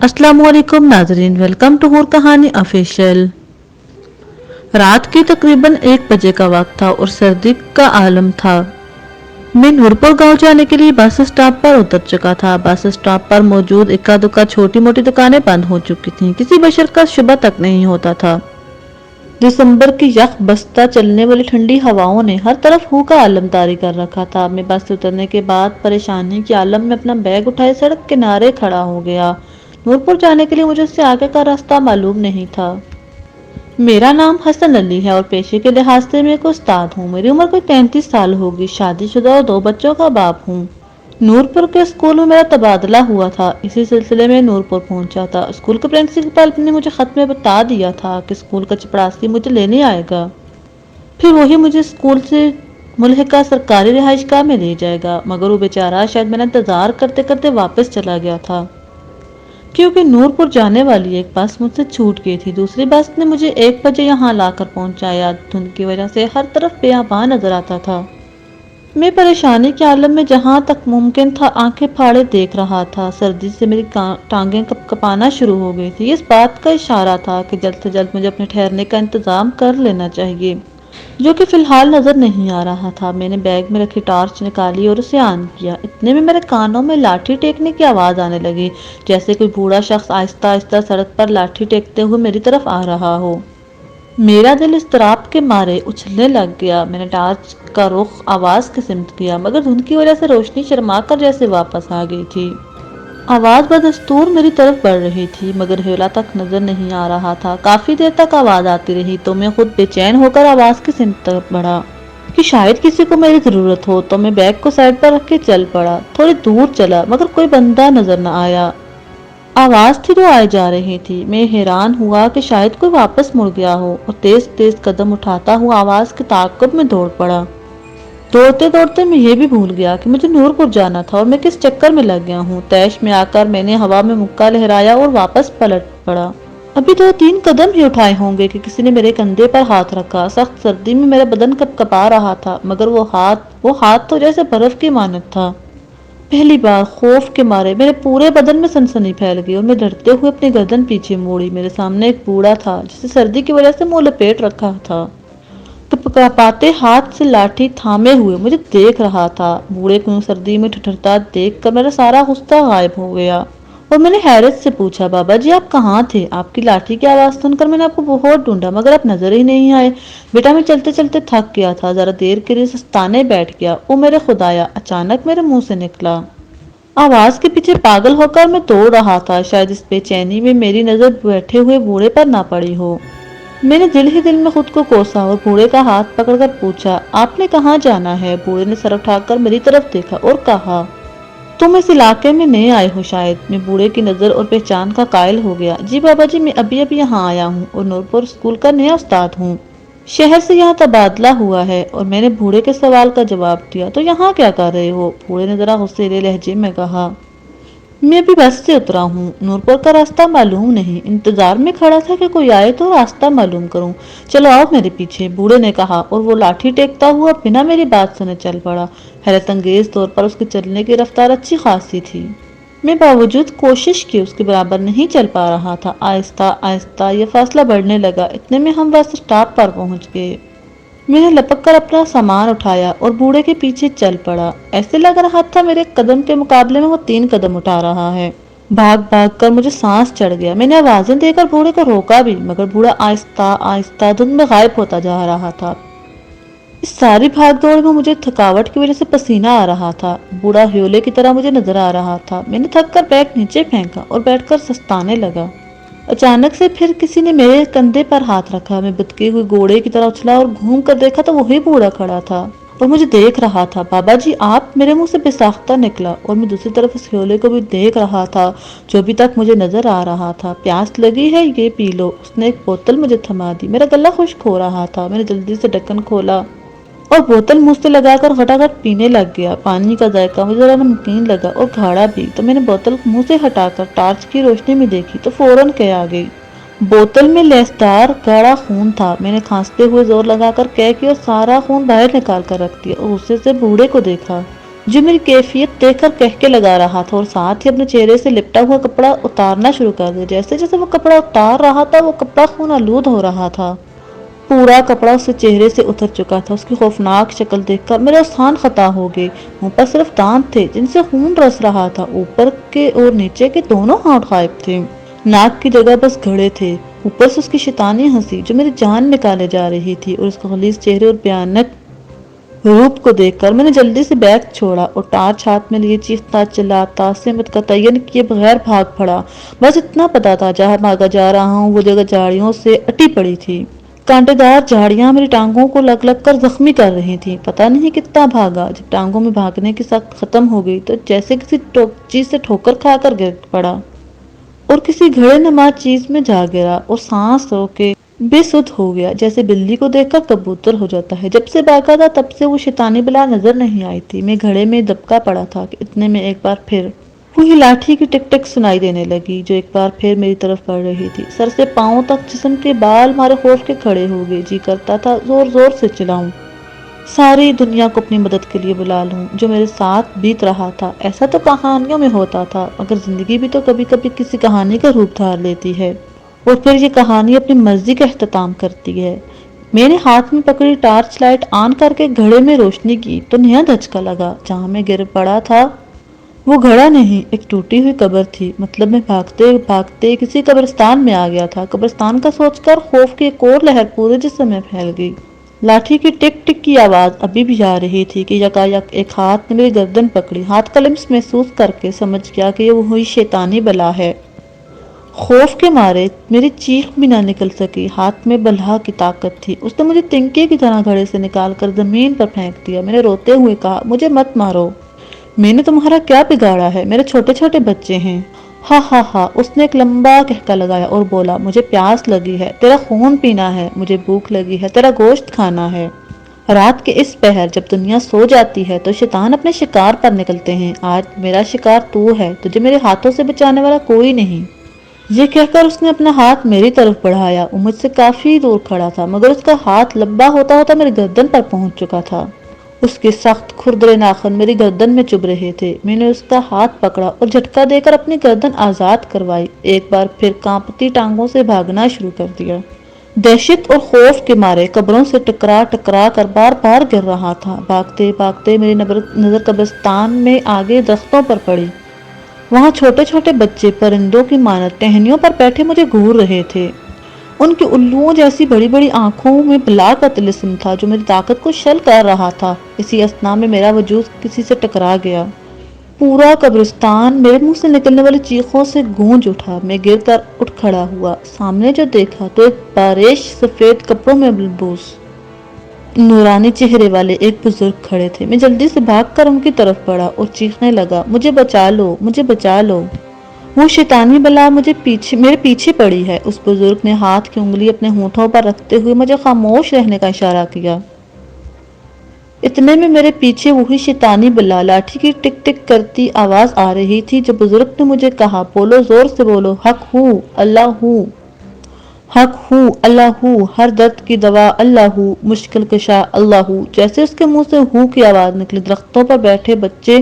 अस्सलाम वालेकुम नाजरीन, वेलकम टू हूर कहानी ऑफिशियल। रात के तकरीबन 1 बजे का वक्त था और सर्दी का आलम था। मैं नूरपुर गांव जाने के लिए बस स्टॉप पर उतर चुका था। बस स्टॉप पर मौजूद इक्का दुक्का छोटी मोटी दुकानें बंद हो चुकी थीं। किसी बशर का शुबा तक नहीं होता था। दिसंबर की यख बस्ता चलने वाली ठंडी हवाओं ने हर तरफ हू का आलम तारी कर रखा था। मैं बस से उतरने के बाद परेशानी के आलम में अपना बैग उठाए सड़क किनारे खड़ा हो गया। नूरपुर जाने के लिए मुझे उससे आगे का रास्ता मालूम नहीं था। मेरा नाम हसन अली है और पेशे के लिहाज से मैं एक उस्ताद हूँ। मेरी उम्र कोई 33 साल होगी। शादीशुदा और 2 बच्चों का बाप हूँ। नूरपुर के स्कूल में मेरा तबादला हुआ था। इसी सिलसिले में नूरपुर पहुंचा था। स्कूल के प्रिंसिपल ने मुझे खत में बता दिया था कि स्कूल का चपड़ासी मुझे लेने आएगा। फिर वही मुझे स्कूल से मुल्हिका सरकारी रिहाइशगाह में ले जाएगा। मगर वो बेचारा शायद मेरा इंतजार करते करते वापस चला गया था, क्योंकि नूरपुर जाने वाली एक बस मुझसे छूट गई थी। दूसरी बस ने मुझे 1 बजे यहाँ लाकर पहुंचाया। धुंध की वजह से हर तरफ बेआबा नजर आता था। मैं परेशानी के आलम में जहां तक मुमकिन था आंखें फाड़े देख रहा था। सर्दी से मेरी टांगें कपकपाना शुरू हो गई थी। इस बात का इशारा था कि जल्द से जल्द मुझे अपने ठहरने का इंतजाम कर लेना चाहिए, जो कि फिलहाल नजर नहीं आ रहा था। मैंने बैग में रखी टॉर्च निकाली और उसे ऑन किया। इतने में मेरे कानों में लाठी टेकने की आवाज आने लगी, जैसे कोई बूढ़ा शख्स आहिस्ता आहिस्ता सड़क पर लाठी टेकते हुए मेरी तरफ आ रहा हो। मेरा दिल इस्तराब के मारे उछलने लग गया। मैंने टॉर्च का रुख आवाज की सिमत किया, मगर धुंध की वजह से रोशनी शर्माकर जैसे वापस आ गई थी। आवाज बदस्तूर मेरी तरफ बढ़ रही थी, मगर हेला तक नजर नहीं आ रहा था। काफी देर तक आवाज आती रही तो मैं खुद बेचैन होकर आवाज की सिमत तरफ बढ़ा कि शायद किसी को मेरी जरूरत हो। तो मैं बैग को साइड पर रख के चल पड़ा। थोड़ी दूर चला, मगर कोई बंदा नजर न आया। आवाज थी जो आए जा रही थी। मैं हैरान हुआ कि शायद कोई वापस मुड़ गया हो और तेज तेज कदम उठाता हुआ आवाज के ताक़ुब में दौड़ पड़ा। दौड़ते दौड़ते मैं ये भी भूल गया कि मुझे नूरपुर जाना था और मैं किस चक्कर में लग गया हूँ। तैश में आकर मैंने हवा में मुक्का लहराया और वापस पलट पड़ा। अभी 2-3 कदम ही उठाए होंगे कि किसी ने मेरे कंधे पर हाथ रखा। सख्त सर्दी में मेरा बदन कपकपा रहा था, मगर वो हाथ तो जैसे बर्फ की मानद था। पहली बार खौफ के मारे मेरे पूरे बदन में सनसनी फैल गई और मैं डरते हुए अपनी गर्दन पीछे मोड़ी। मेरे सामने एक बूढ़ा था जिसे सर्दी की वजह से मुंह लपेट रखा था। कपकपाते हाथ से लाठी थामे हुए मुझे देख रहा था। बूढ़े को सर्दी में ठिठुरता देख कर मेरा सारा गुस्सा गायब हो गया और मैंने हैरत से पूछा, बाबा जी आप कहाँ थे? आपकी लाठी की आवाज सुनकर मैंने आपको बहुत ढूंढा, मगर आप नजर ही नहीं आए। बेटा मैं चलते चलते थक गया था, जरा देर के लिए सस्ताने बैठ गया। ओ मेरे खुदाया, अचानक मेरे मुंह से निकला। आवाज के पीछे पागल होकर मैं दौड़ रहा था। शायद इस बेचैनी में मेरी नजर बैठे हुए बूढ़े पर ना पड़ी हो। मैंने दिल ही दिल में खुद को कोसा और बूढ़े का हाथ पकड़कर पूछा, आपने कहाँ जाना है? बूढ़े ने सर उठाकर मेरी तरफ देखा और कहा, तुम इस इलाके में नए आए हो शायद। मैं बूढ़े की नजर और पहचान का कायल हो गया। जी बाबा जी, मैं अभी अभी यहाँ आया हूँ और नूरपुर स्कूल का नया उस्ताद हूँ। शहर से यहाँ तबादला हुआ है। और मैंने बूढ़े के सवाल का जवाब दिया। तो यहाँ क्या कर रहे हो? बूढ़े ने जरा गुस्सैले लहजे में कहा, मैं अभी बस से उतरा हूँ, नूरपुर का रास्ता मालूम नहीं, इंतजार में खड़ा था कि कोई आए तो रास्ता मालूम करूँ। चलो आओ मेरे पीछे, बूढ़े ने कहा और वो लाठी टेकता हुआ बिना मेरी बात सुने चल पड़ा। हैरत अंगेज तौर पर उसके चलने की रफ्तार अच्छी खासी थी। मैं बावजूद कोशिश की उसके बराबर नहीं चल पा रहा था। आहिस्ता आहिस्ता ये फासला बढ़ने लगा। इतने में हम बस स्टॉप पर पहुंच गए। मैंने लपक कर अपना सामान उठाया और बूढ़े के पीछे चल पड़ा। ऐसे लग रहा था मेरे कदम के मुकाबले में वो 3 कदम उठा रहा है। भाग भाग कर मुझे सांस चढ़ गया। मैंने आवाजें देकर बूढ़े को रोका भी, मगर बूढ़ा आहिस्ता आहिस्ता धुंध में गायब होता जा रहा था। इस सारी भाग दौड़ में मुझे थकावट की वजह से पसीना आ रहा था। बूढ़ा ह्योले की तरह मुझे नजर आ रहा था। मैंने थक कर बैग नीचे फेंका और बैठकर सस्ताने लगा। अचानक से फिर किसी ने मेरे कंधे पर हाथ रखा। मैं बतके हुए घोड़े की तरह उछला और घूम कर देखा तो वही बूढ़ा खड़ा था और मुझे देख रहा था। बाबा जी आप? मेरे मुंह से बेसाख्ता निकला और मैं दूसरी तरफ उस ह्योले को भी देख रहा था जो अभी तक मुझे नजर आ रहा था। प्यास लगी है, ये पी लो। उसने एक बोतल मुझे थमा दी। मेरा गला खुश्क हो रहा था। मैंने जल्दी से ढक्कन खोला और बोतल मुंह से लगाकर फटाफट पीने लग गया। पानी का जायका मुझे जरा नमकीन लगा और गाढ़ा भी, तो मैंने बोतल मुंह से हटाकर टॉर्च की रोशनी में देखी तो फौरन कह आ गई। बोतल में लेसदार गाढ़ा खून था। मैंने खांसते हुए जोर लगाकर कह की और सारा खून बाहर निकाल कर रख दिया और गुस्से से बूढ़े को देखा। جو میری کیفیت دیکھ کر کہکے لگا رہا تھا اور ساتھ ہی اپنے چہرے سے لپٹا ہوا کپڑا اتارنا شروع کر دیا۔ جیسے جیسے وہ کپڑا اتار رہا تھا وہ کپڑا خون آلود ہو رہا تھا، پورا کپڑا اس کے چہرے سے اتر چکا تھا۔ اس کی خوفناک شکل دیکھ کر میرے اذہان خطا ہو گئے۔ منہ پر صرف دانت تھے جن سے خون رس رہا تھا، اوپر کے اور نیچے کے دونوں ہونٹ غائب تھے، ناک کی جگہ بس گھڑے تھے۔ اوپر سے اس کی شیطانی ہنسی جو میری جان نکالے جا رہی تھی، اور اس کا غلیظ چہرے اور بھیانک روپ کو دیکھ کر میں نے جلدی سے بیگ چھوڑا اور ٹارچ ہاتھ میں لیے چیختا چلاتا سمت کا تعین کیے بغیر بھاگ پڑا۔ بس اتنا پتا تھا جہاں بھاگا جا رہا ہوں وہ جگہ جھاڑیوں سے اٹی پڑی تھی، کانٹے دار جھاڑیاں میری ٹانگوں کو لگ لگ کر زخمی کر رہی تھیں۔ پتہ نہیں کتنا بھاگا، جب ٹانگوں میں بھاگنے کی سخت ختم ہو گئی تو جیسے کسی چیز سے ٹھوکر کھا کر گر پڑا اور کسی گھڑے نما چیز میں جا گرا اور سانس روکے بے سدھ ہو گیا، جیسے بلی کو دیکھ کر کبوتر ہو جاتا ہے۔ جب سے بھاگا تھا تب سے وہ شیطانی بلا نظر نہیں آئی تھی۔ میں گھڑے میں دبکا پڑا تھا کہ اتنے میں ایک بار پھر وہی لاٹھی کی ٹک ٹک سنائی دینے لگی جو ایک بار پھر میری طرف پڑ رہی تھی۔ سر سے پاؤں تک جسم کے بال مارے خوف کے کھڑے ہو گئے۔ جی کرتا تھا زور زور سے چلاؤں، ساری دنیا کو اپنی مدد کے لیے بلا لوں۔ جو میرے ساتھ بیت رہا تھا ایسا تو کہانیوں میں ہوتا تھا، مگر زندگی بھی تو کبھی کبھی کسی کہانی کا روپ دھار لیتی ہے، اور پھر یہ کہانی اپنی مرضی کا اختتام کرتی ہے۔ میں نے ہاتھ میں پکڑی ٹارچ لائٹ آن کر کے گھڑے میں روشنی کی تو نیا دھچکا لگا۔ جہاں میں گر پڑا تھا وہ گھڑا نہیں، ایک ٹوٹی ہوئی قبر تھی۔ مطلب میں بھاگتے بھاگتے کسی قبرستان میں آ گیا تھا۔ قبرستان کا سوچ کر خوف کی ایک اور لہر پورے جسم میں پھیل گئی۔ لاٹھی کی ٹک ٹک کی آواز ابھی بھی آ رہی تھی کہ یکایک ایک ہاتھ نے میری گردن پکڑی۔ ہاتھ کا لمس محسوس کر کے سمجھ گیا کہ یہ وہی شیطانی بلا ہے۔ خوف کے مارے میری چیخ بھی نہ نکل سکی۔ ہاتھ میں بلہا کی طاقت تھی، اس نے مجھے تنکے کی طرح گھڑے سے نکال کر زمین پر پھینک دیا۔ میں نے روتے ہوئے کہا، مجھے مت مارو، میں نے تمہارا کیا بگاڑا ہے؟ میرے چھوٹے چھوٹے بچے ہیں۔ ہا ہا ہا، اس نے ایک لمبا کہکا لگایا اور بولا، مجھے پیاس لگی ہے، تیرا خون پینا ہے، مجھے بھوک لگی ہے، تیرا گوشت کھانا ہے۔ رات کے اس پہر جب دنیا سو جاتی ہے تو شیطان اپنے شکار پر نکلتے ہیں۔ آج میرا شکار تو ہے، تجھے میرے ہاتھوں سے بچانے والا کوئی نہیں۔ یہ کہہ کر اس نے اپنا ہاتھ میری طرف بڑھایا۔ وہ مجھ سے کافی دور کھڑا تھا مگر اس کا ہاتھ لمبا ہوتا ہوتا میری گردن پر پہنچ چکا تھا۔ اس کے سخت کھردرے ناخن میری گردن میں چبھ رہے تھے۔ میں نے اس کا ہاتھ پکڑا اور جھٹکا دے کر اپنی گردن آزاد کروائی۔ ایک بار پھر کانپتی ٹانگوں سے بھاگنا شروع کر دیا۔ دہشت اور خوف کے مارے قبروں سے ٹکرا ٹکرا کر بار بار گر رہا تھا۔ بھاگتے بھاگتے میری نظر قبرستان میں آگے درختوں پر پڑی۔ وہاں چھوٹے چھوٹے بچے پرندوں کی مانند ٹہنیوں پر بیٹھے مجھے گھور رہے تھے۔ ان کی الوؤں جیسی بڑی بڑی آنکھوں میں بلا کا طلسم تھا جو میری طاقت کو شل کر رہا تھا۔ اسی اثنا میں میرا وجود کسی سے ٹکرا گیا۔ پورا قبرستان میرے منہ سے نکلنے والی چیخوں سے گونج اٹھا۔ میں گر کر اٹھ کھڑا ہوا۔ سامنے جو دیکھا تو ایک باریش سفید کپڑوں میں ملبوس نورانی چہرے والے ایک بزرگ کھڑے تھے۔ میں جلدی سے بھاگ کر ان کی طرف بڑھا اور چیخنے لگا، مجھے بچا لو، مجھے بچا لو، وہ شیطانی بلا میرے پیچھے پڑی ہے۔ اس بزرگ نے ہاتھ کی انگلی اپنے ہونٹوں پر رکھتے ہوئے مجھے خاموش رہنے کا اشارہ کیا۔ اتنے میں میرے پیچھے وہی شیطانی بلا لاٹھی کی ٹک ٹک کرتی آواز آ رہی تھی جو بزرگ نے مجھے کہا، بولو، زور سے بولو، حق ہو اللہ ہو، حق ہو اللہ ہو، ہر درد کی دوا اللہ ہو، مشکل کشا اللہ ہو۔ جیسے اس کے منہ سے ہو کی آواز نکلی، درختوں پر بیٹھے بچے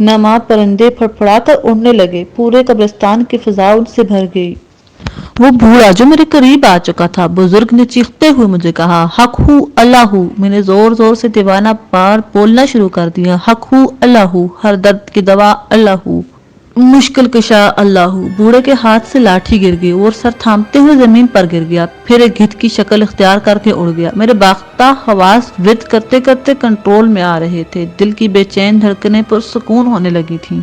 نما پرندے پھڑپھڑا کر اڑنے لگے۔ پورے قبرستان کی فضا ان سے بھر گئی۔ وہ بوڑھا جو میرے قریب آ چکا تھا، بزرگ نے چیختے ہوئے مجھے کہا، حق ہو اللہ ہو۔ میں نے زور زور سے دیوانہ بار بولنا شروع کر دیا، حق ہو اللہ ہو، ہر درد کی دوا اللہ ہو، مشکل کشا اللہ ہو۔ بوڑھے کے ہاتھ سے لاٹھی گر گئی اور سر تھامتے ہوئے زمین پر گر گیا، پھر ایک گدھ کی شکل اختیار کر کے اڑ گیا۔ میرے باختہ حواس ود کرتے کرتے کنٹرول میں آ رہے تھے، دل کی بے چین دھڑکنیں پرسکون ہونے لگی تھیں۔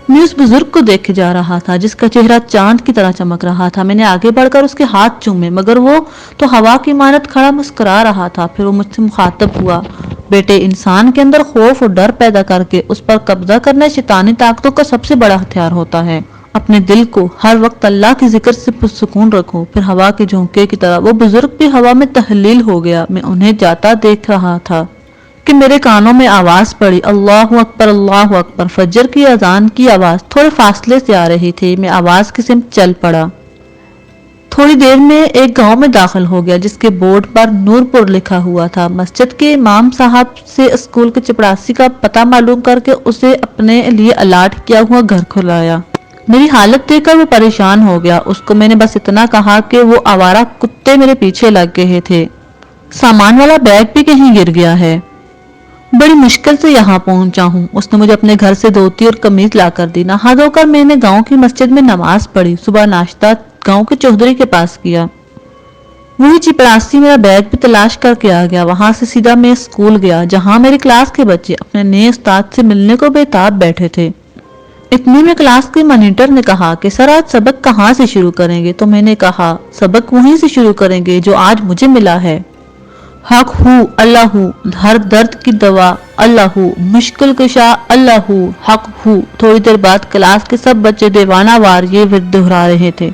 میں اس بزرگ کو دیکھے جا رہا تھا جس کا چہرہ چاند کی طرح چمک رہا تھا۔ میں نے آگے بڑھ کر اس کے ہاتھ چومے مگر وہ تو ہوا کی مانند کھڑا مسکرا رہا تھا۔ پھر وہ مجھ سے مخاطب ہوا، بیٹے، انسان کے اندر خوف اور ڈر پیدا کر کے اس پر قبضہ کرنا شیطانی طاقتوں کا سب سے بڑا ہتھیار ہوتا ہے۔ اپنے دل کو ہر وقت اللہ کے ذکر سے پرسکون رکھو۔ پھر ہوا کے جھونکے کی طرح وہ بزرگ بھی ہوا میں تحلیل ہو گیا۔ میں انہیں جاتا دیکھ رہا تھا کہ میرے کانوں میں آواز پڑی، اللہ اکبر اللہ اکبر۔ فجر کی اذان کی آواز تھوڑے فاصلے سے آ رہی تھی۔ میں آواز کی سمت چل پڑا۔ थोड़ी देर में एक गांव में दाखिल हो गया जिसके बोर्ड पर नूरपुर लिखा हुआ था। मस्जिद के इमाम साहब से स्कूल के चपरासी का पता मालूम करके उसे अपने लिए अलाट किया हुआ घर खुलाया। मेरी हालत देखकर वो परेशान हो गया। उसको मैंने बस इतना कहा कि वो आवारा कुत्ते मेरे पीछे लग गए थे, सामान वाला बैग भी कहीं गिर गया है, बड़ी मुश्किल से यहाँ पहुंचा हूँ। उसने मुझे अपने घर से धोती और कमीज लाकर दी। नहा धोकर मैंने गांव की मस्जिद में नमाज पढ़ी। सुबह नाश्ता गांव के चौधरी के पास किया। वही चिपरासी मेरा बैग भी तलाश करके आ गया। वहां से सीधा मैं स्कूल गया जहां मेरी क्लास के बच्चे अपने नए उस्ताद से मिलने को बेताब बैठे थे। इतने में क्लास के मॉनिटर ने कहा कि सर आज सबक कहाँ से शुरू करेंगे। तो मैंने कहा सबक वहीं से शुरू करेंगे जो आज मुझे मिला है। हक हूँ अल्लाहू, हर दर्द की दवा अल्लाहू, मुश्किल कुशा अल्लाहू, हक हूँ। थोड़ी देर बाद क्लास के सब बच्चे दीवाना वार ये विर्द दोहरा रहे थे।